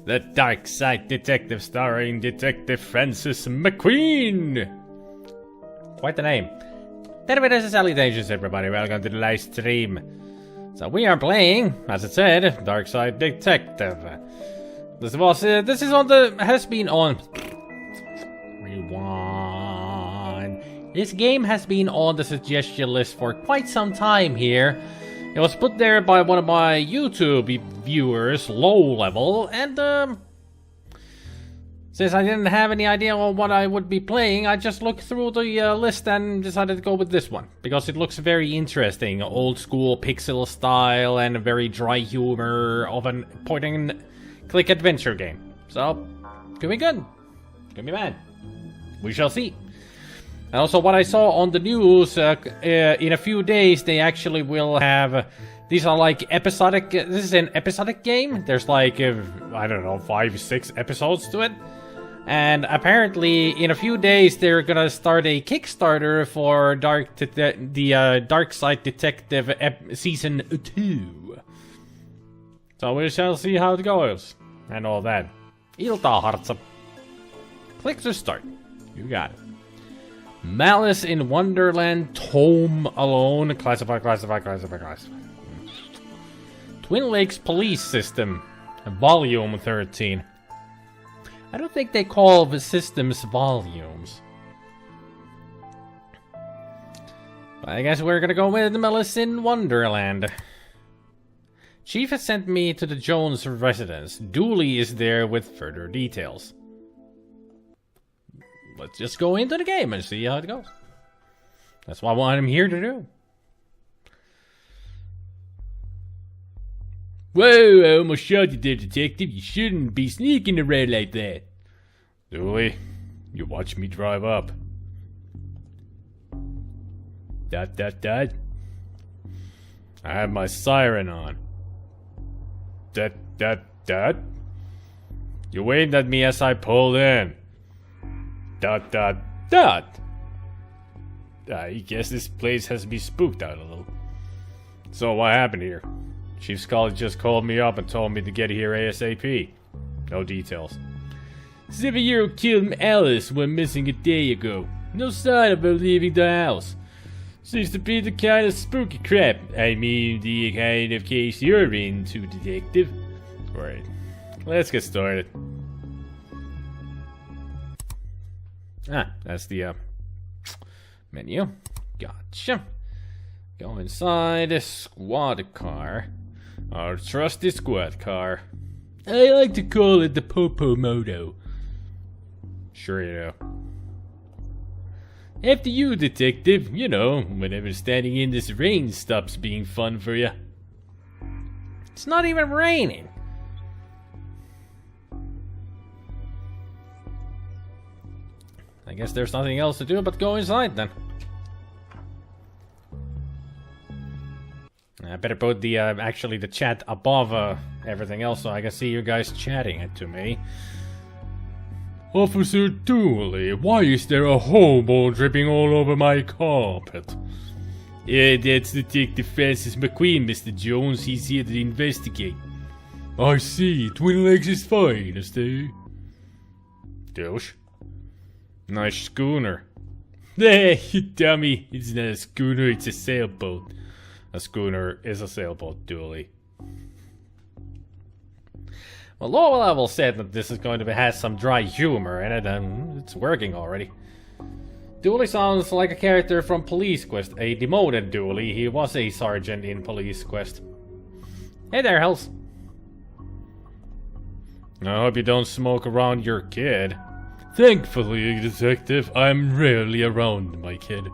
The Darkside Detective starring Detective Francis McQueen. Quite the name. Tervehdys and salutations everybody, welcome to the live stream. So we are playing, as it said, Darkside Detective. This has been on... Rewind. This game has been on the suggestion list for quite some time here. It was put there by one of my YouTube viewers, Low Level, and since I didn't have any idea on what I would be playing, I just looked through the list and decided to go with this one. Because it looks very interesting, old school pixel style and a very dry humor of an point-and-click adventure game. So, could be good, could be bad. We shall see. And also what I saw on the news, in a few days they actually will have, these are like episodic, this is an episodic game. There's like, I don't know, 5 or 6 episodes to it. And apparently in a few days they're gonna start a Kickstarter for Darkside Detective Season 2. So we shall see how it goes. And all that. Iltahartsa. Click to start. You got it. Malice in Wonderland, Tome Alone, classify. Twin Lakes Police System, Volume 13. I don't think they call the systems volumes. But I guess we're gonna go with Malice in Wonderland. Chief has sent me to the Jones residence. Dooley is there with further details. Let's just go into the game and see how it goes. That's what I'm here to do. Whoa, I almost shot you there, detective. You shouldn't be sneaking around like that. Dooley, you watch me drive up. ... I have my siren on. ... You waved at me as I pulled in. ... I guess this place has me spooked out a little. So what happened here? Chief Scully just called me up and told me to get here ASAP. No details. 7-year-old killed Alice went missing a day ago. No sign of her leaving the house. Seems to be the kind of spooky crap. I mean, the kind of case you're into, detective. Right. Let's get started. That's the menu. Gotcha. Go inside the squad car. Our trusty squad car. I like to call it the Popo Moto. Sure you do. After you, detective. You know, whenever standing in this rain stops being fun for you. It's not even raining. I guess there's nothing else to do but go inside then. I better put the actually the chat above everything else so I can see you guys chatting it to me. Officer Dooley, why is there a hobo dripping all over my carpet? Yeah, that's Detective Francis McQueen, Mr. Jones. He's here to investigate. I see. Twin Lakes is fine, is there? Douche. Nice schooner. Hey, you dummy. It's not a schooner, it's a sailboat. A schooner is a sailboat, Dooley. Well, Low Level said that this is going to have some dry humor in it, and it's working already. Dooley sounds like a character from Police Quest. A demoted Dooley. He was a sergeant in Police Quest. Hey there, Hells. I hope you don't smoke around your kid. Thankfully, detective, I'm rarely around my kid.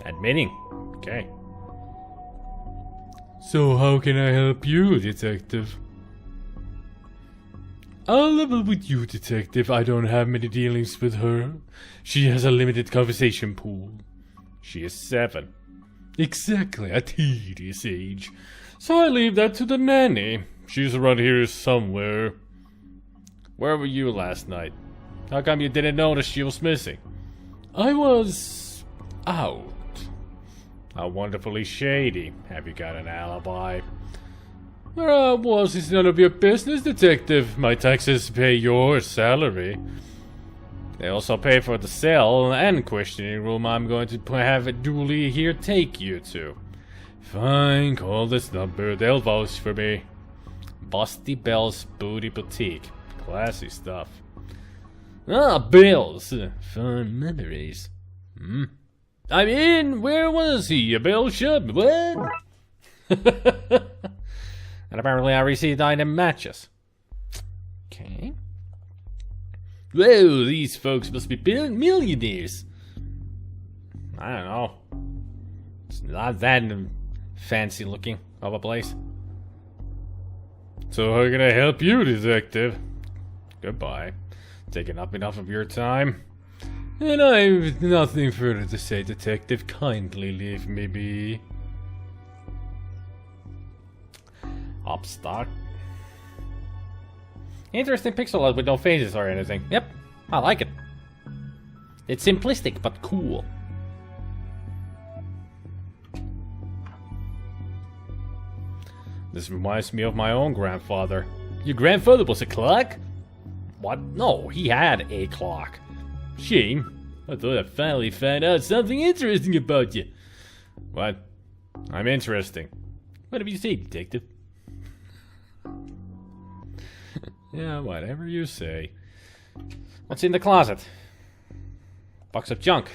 Admitting. Okay. So how can I help you, detective? I'll level with you, detective. I don't have many dealings with her. She has a limited conversation pool. She is 7. Exactly, a tedious age. So I leave that to the nanny. She's around here somewhere. Where were you last night? How come you didn't notice she was missing? I was... out. How wonderfully shady. Have you got an alibi? Where I was is none of your business, detective. My taxes pay your salary. They also pay for the cell and questioning room I'm going to have a dually here take you to. Fine, call this number. They'll vouch for me. Busty Bell's Booty Boutique. Classy stuff. Ah, bills. Fun memories. I mean, where was he? A bill shop? What? And apparently I received item matches. Okay. Whoa, these folks must be millionaires. I don't know. It's not that fancy looking of a place. So how can I help you, detective? Goodbye. Taking up enough of your time. And I've nothing further to say, detective. Kindly leave me be. Upstock. Interesting pixel art with no faces or anything. Yep, I like it. It's simplistic but cool. This reminds me of my own grandfather. Your grandfather was a clock? What? No, he had a clock. Shame. I thought I finally found out something interesting about you. What? I'm interesting. What have you seen, detective? Yeah, whatever you say. What's in the closet? Box of junk.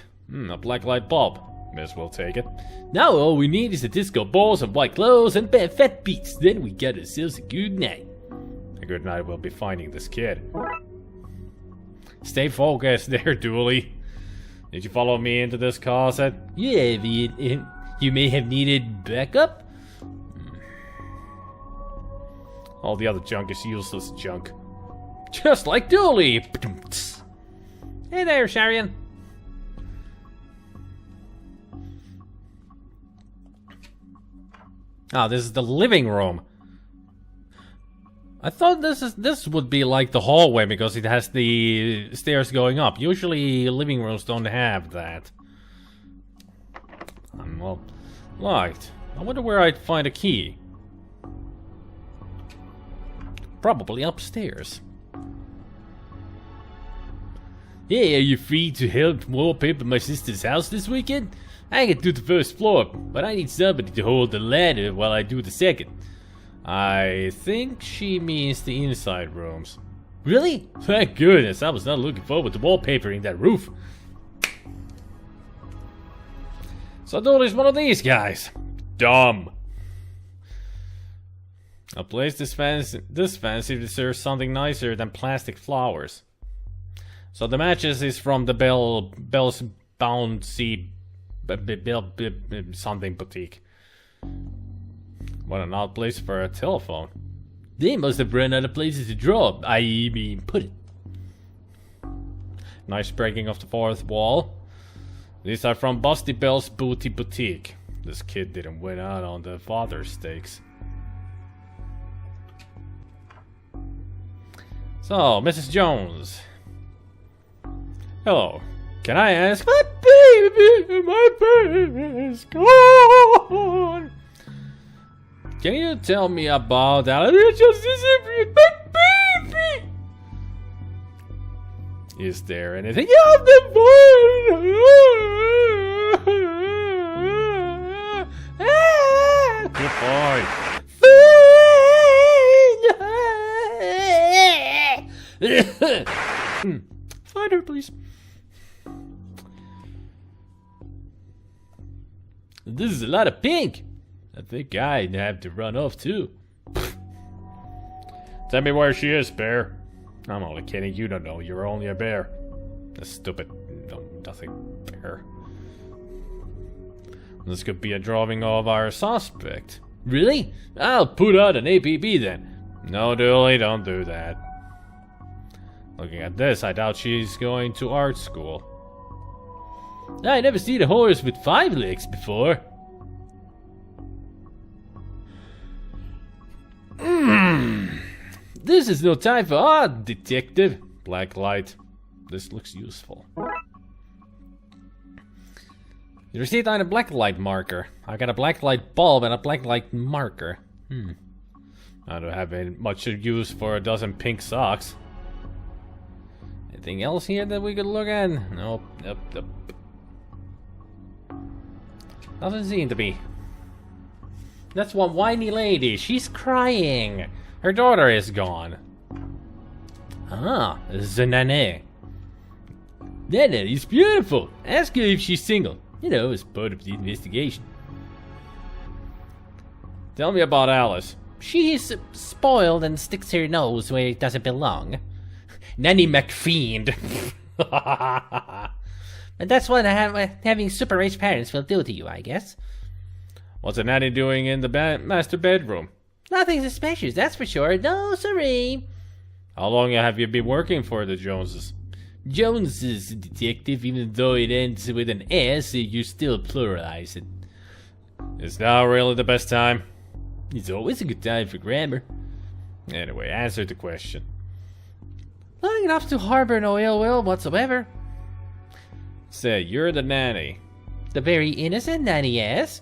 A black light bulb. May as well take it. Now all we need is a disco ball, some white clothes, and fat beats. Then we got ourselves a good night. A good night we'll be finding this kid. Stay focused there, Dooley. Did you follow me into this closet? Yeah, you may have needed backup? All the other junk is useless junk. Just like Dooley! Hey there, Sharian. Ah, this is the living room. I thought this would be like the hallway because it has the stairs going up. Usually living rooms don't have that. Well, right. I wonder where I'd find a key. Probably upstairs. Hey, are you free to help wallpaper my sister's house this weekend? I can do the first floor, but I need somebody to hold the ladder while I do the second. I think she means the inside rooms. Really? Thank goodness, I was not looking forward to wallpapering that roof. So Dooley's one of these guys. Dumb. A place this fancy deserves something nicer than plastic flowers. So the matches is from the Bell's Bouncy something boutique. What an odd place for a telephone. They must have run out of places to draw. I mean, put it. Nice breaking of the fourth wall. These are from Busty Bell's Booty Boutique. This kid didn't win out on the father stakes. So, Mrs. Jones. Hello. Can I ask? My baby is gone. Can you tell me about that? Baby. Is there anything of the good boy. Find her, please. This is a lot of pink. I think I'd have to run off too. Tell me where she is, bear. I'm only kidding. You don't know. You're only a bear. A stupid, nothing bear. This could be a drawing of our suspect. Really? I'll put out an APB then. No, Dooley, don't do that. Looking at this, I doubt she's going to art school. I never seen a horse with 5 legs before. This is no time for art, detective. Black light. This looks useful. You received on a black light marker. I got a black light bulb and a black light marker. I don't have any much use for a dozen pink socks. Anything else here that we could look at? Nope, nope, nope. Doesn't seem to be. That's one whiny lady. She's crying. Her daughter is gone. Ah, the Nene. Nene is beautiful. Ask her if she's single. You know, as part of the investigation. Tell me about Alice. She's spoiled and sticks her nose where it doesn't belong. Nanny McFiend. And that's what having super rich parents will do to you, I guess. What's a nanny doing in the master bedroom? Nothing suspicious, that's for sure. No, siree. How long have you been working for the Joneses? Joneses, detective, even though it ends with an S, you still pluralize it. Is now really the best time? It's always a good time for grammar. Anyway, answer the question. Long enough to harbor no ill will whatsoever. Say, you're the nanny. The very innocent nanny, yes.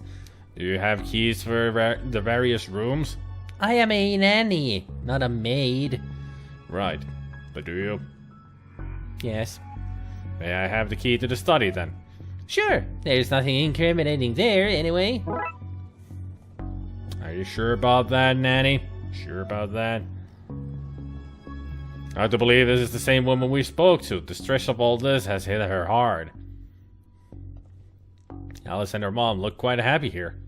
Do you have keys for the various rooms? I am a nanny, not a maid. Right, but do you? Yes. May I have the key to the study then? Sure, there's nothing incriminating there anyway. Are you sure about that, Nanny? Sure about that? I have to believe this is the same woman we spoke to. The stress of all this has hit her hard. Alice and her mom look quite happy here.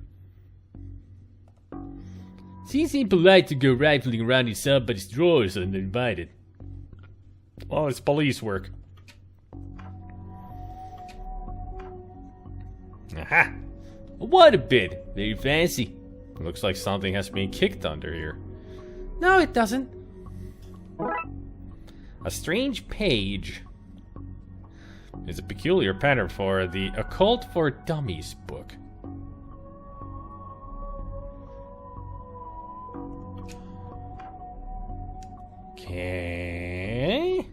She seemed polite to go rifling around in somebody's drawers uninvited. Well, it's police work. Aha! What a bit! Very fancy. Looks like something has been kicked under here. No, it doesn't. A strange page. It's a peculiar pattern for the Occult for Dummies book. Okay.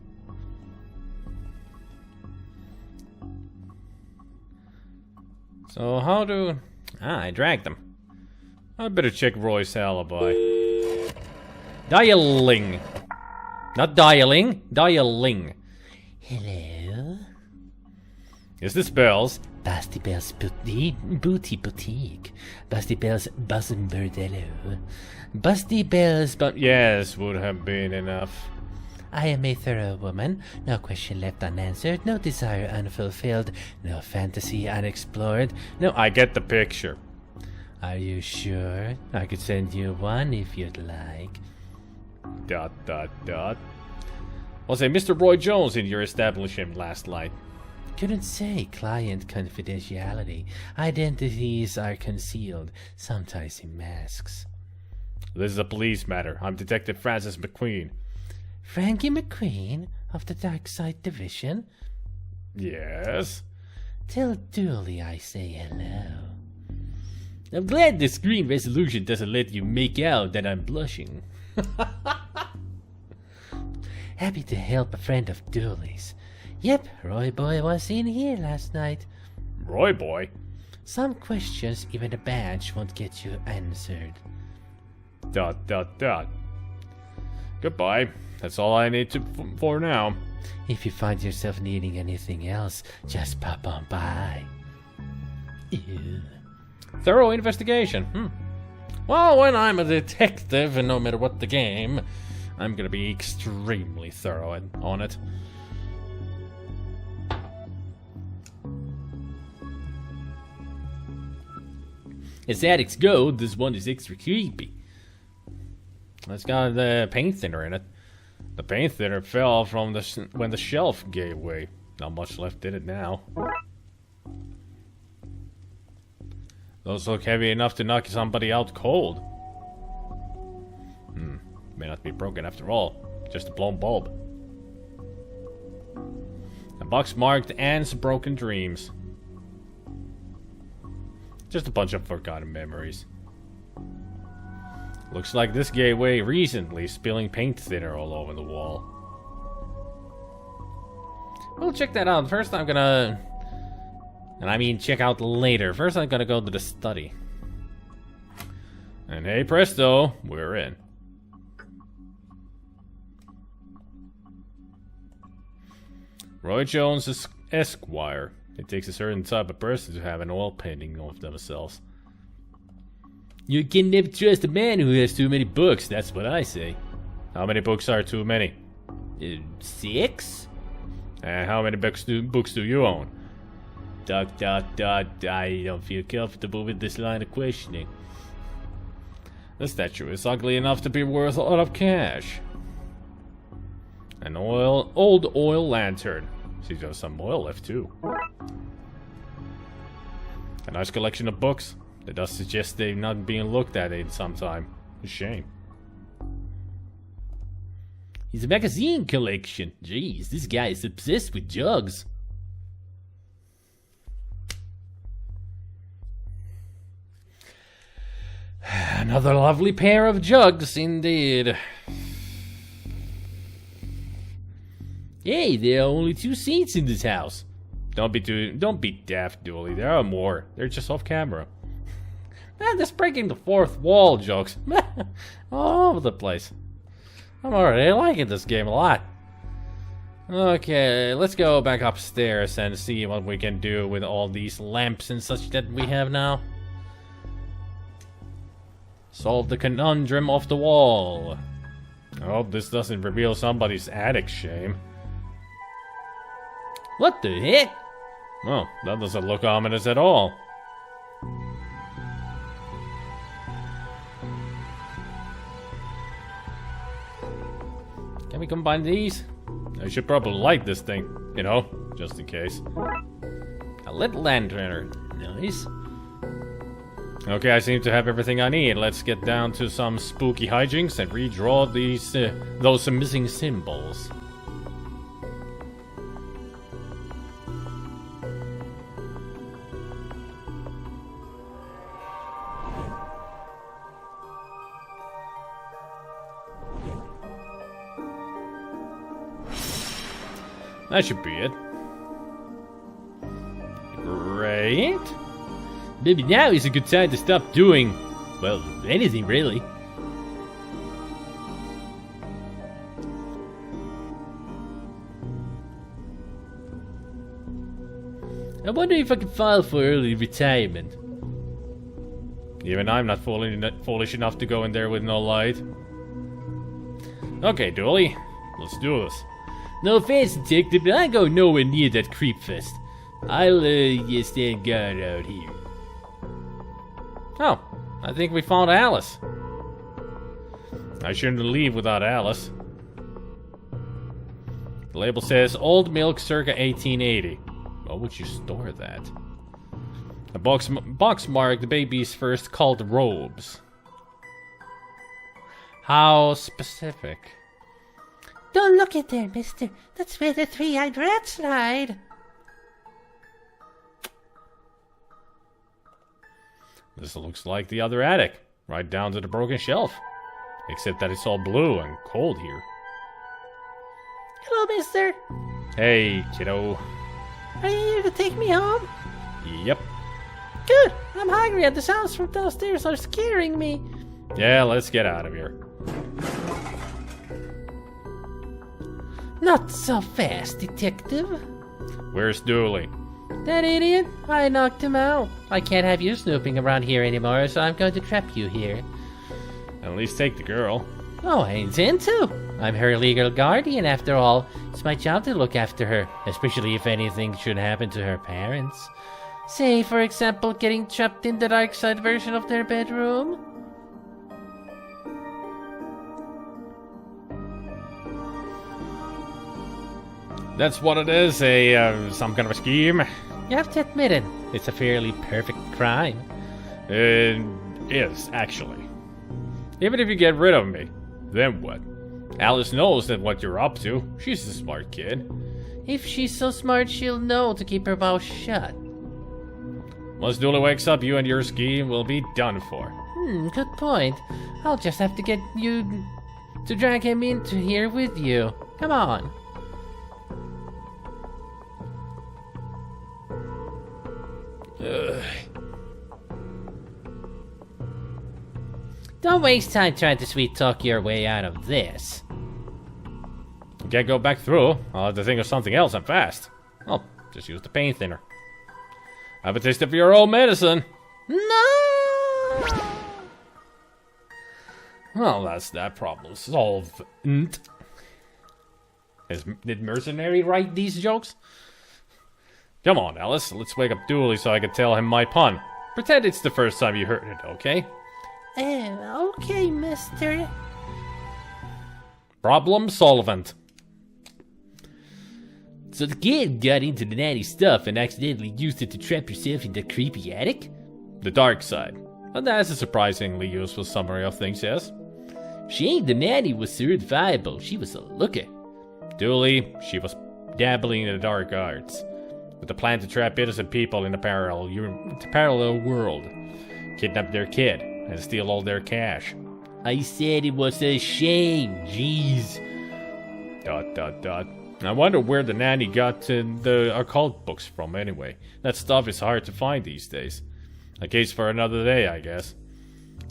So how do... I dragged them. I better check Roy's alibi. Dialing. Not dialing, dialing. Hello? Is this Bells? Basti Bell's booty boutique. Basti Bell's buzzin' bordello. Basti Bell's Yes, would have been enough. I am a thorough woman. No question left unanswered. No desire unfulfilled. No fantasy unexplored. No, I get the picture. Are you sure? I could send you one if you'd like. ... Was a Mr. Roy Jones in your establishment last night? Couldn't say. Client confidentiality. Identities are concealed, sometimes in masks. This is a police matter. I'm Detective Francis McQueen. Frankie McQueen of the Darkside Division? Yes? Tell Dooley I say hello. I'm glad the screen resolution doesn't let you make out that I'm blushing. Happy to help a friend of Dooley's. Yep, Roy Boy was in here last night. Roy Boy? Some questions even a badge won't get you answered. ... Goodbye. That's all I need for now. If you find yourself needing anything else, just pop on by. Ew. Thorough investigation. Well, when I'm a detective, and no matter what the game, I'm gonna be extremely thorough on it. As addicts go, this one is extra creepy. It's got the paint thinner in it. The paint thinner fell from when the shelf gave way. Not much left in it now. Those look heavy enough to knock somebody out cold. May not be broken after all. Just a blown bulb. A box marked Anne's Broken Dreams. Just a bunch of forgotten memories. Looks like this gave way recently, spilling paint thinner all over the wall. We'll check that out. First I'm gonna... And I mean check out later. First I'm gonna go to the study. And hey presto, we're in. Roy Jones is Esquire. It takes a certain type of person to have an oil painting of themselves. You can never trust a man who has too many books, that's what I say. How many books are too many? 6? And how many books do you own? ... I don't feel comfortable with this line of questioning. The statue is ugly enough to be worth a lot of cash. An old oil lantern. Seems to have some oil left too. A nice collection of books. That does suggest they've not been looked at in some time. A shame. It's a magazine collection. Jeez, this guy is obsessed with jugs. Another lovely pair of jugs, indeed. Hey, there are only 2 seats in this house. Don't be daft, Dooley. There are more. They're just off camera. Man, this breaking the fourth wall jokes. All over the place. I'm already liking this game a lot. Okay, let's go back upstairs and see what we can do with all these lamps and such that we have now. Solve the conundrum of the wall. I hope this doesn't reveal somebody's attic shame. What the heck? Well, that doesn't look ominous at all. Can we combine these? I should probably light this thing, you know, just in case. A lit lantern. Nice. Okay, I seem to have everything I need. Let's get down to some spooky hijinks and redraw those missing symbols. That should be it. Great. Maybe now is a good time to stop doing, well, anything really. I wonder if I can file for early retirement. Even I'm not foolish enough to go in there with no light. Okay, Dooley, let's do this. No offense, detective, but I go nowhere near that creep fest. I'll stand guard out here. Oh, I think we found Alice. I shouldn't leave without Alice. The label says Old Milk circa 1880. Where would you store that? A box marked the baby's first cult robes. How specific? Don't look at there, mister. That's where the three-eyed rats lied. This looks like the other attic, right down to the broken shelf. Except that it's all blue and cold here. Hello, mister. Hey, kiddo. Are you here to take me home? Yep. Good. I'm hungry and the sounds from downstairs are scaring me. Yeah, let's get out of here. Not so fast, detective. Where's Dooley? That idiot? I knocked him out. I can't have you snooping around here anymore, so I'm going to trap you here. At least take the girl. Oh, I intend to. I'm her legal guardian, after all. It's my job to look after her, especially if anything should happen to her parents. Say, for example, getting trapped in the Darkside version of their bedroom. That's what it is, some kind of a scheme. You have to admit it. It's a fairly perfect crime. It is, actually. Even if you get rid of me, then what? Alice knows that what you're up to. She's a smart kid. If she's so smart, she'll know to keep her mouth shut. Once Dooley wakes up, you and your scheme will be done for. Good point. I'll just have to get you to drag him into here with you. Come on. Don't waste time trying to sweet talk your way out of this. can't go back through. I'll have to think of something else and fast. Oh, just use the pain thinner. Have a taste of your own medicine. No! Well, that's that problem solved. Did Mercenary write these jokes? Come on, Alice. Let's wake up Dooley so I can tell him my pun. Pretend it's the first time you heard it, okay? Okay, mister. Problem solvent. So the kid got into the nanny stuff and accidentally used it to trap yourself in the creepy attic? The Darkside. And that's a surprisingly useful summary of things, yes? Shame the nanny was certifiable. She was a looker. Dooley, she was dabbling in the dark arts, with the plan to trap innocent people in a parallel world, kidnap their kid, and steal all their cash. I said it was a shame. Jeez. ... I wonder where the nanny got the occult books from anyway. That stuff is hard to find these days. A case for another day, I guess.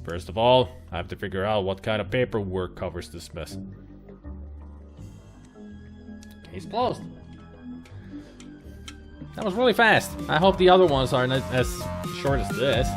First of all, I have to figure out what kind of paperwork covers this mess. Case closed. That was really fast. I hope the other ones aren't as short as this.